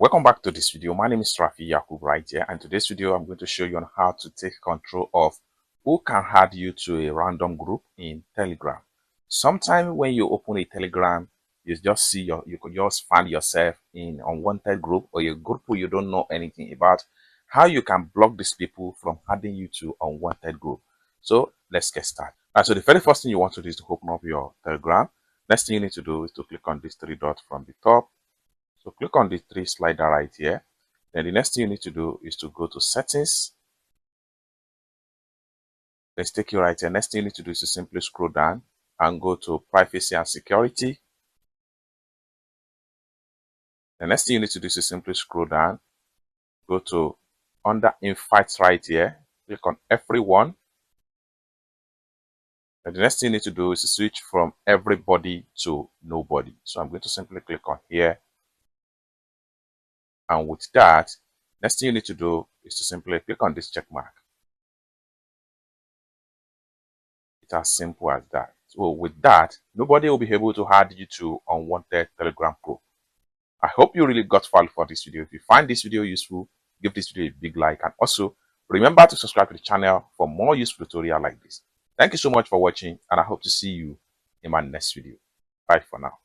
Welcome back to this video. My name is Rafi Yakub right here, and today's video I'm going to show you on how to take control of who can add you to a random group in Telegram. Sometimes when you open a Telegram, you just see you could just find yourself in unwanted group or a group who you don't know anything about. How you can block these people from adding you to unwanted group. So let's get started. So the very first thing you want to do is to open up your Telegram. Next thing you need to do is to click on these three dots from the top. So click on the three slider right here. Then the next thing you need to do is to go to settings. Let's take you right here. Next thing you need to do is to simply scroll down and go to privacy and security. The next thing you need to do is to simply scroll down, go to under invites right here, click on everyone. And the next thing you need to do is to switch from everybody to nobody. So I'm going to simply click on here. And with that, next thing you need to do is to simply click on this check mark. It's as simple as that. So with that, nobody will be able to add you to unwanted Telegram group. I hope you really got value for this video. If you find this video useful, give this video a big like, and also remember to subscribe to the channel for more useful tutorials like this. Thank you so much for watching, and I hope to see you in my next video. Bye for now.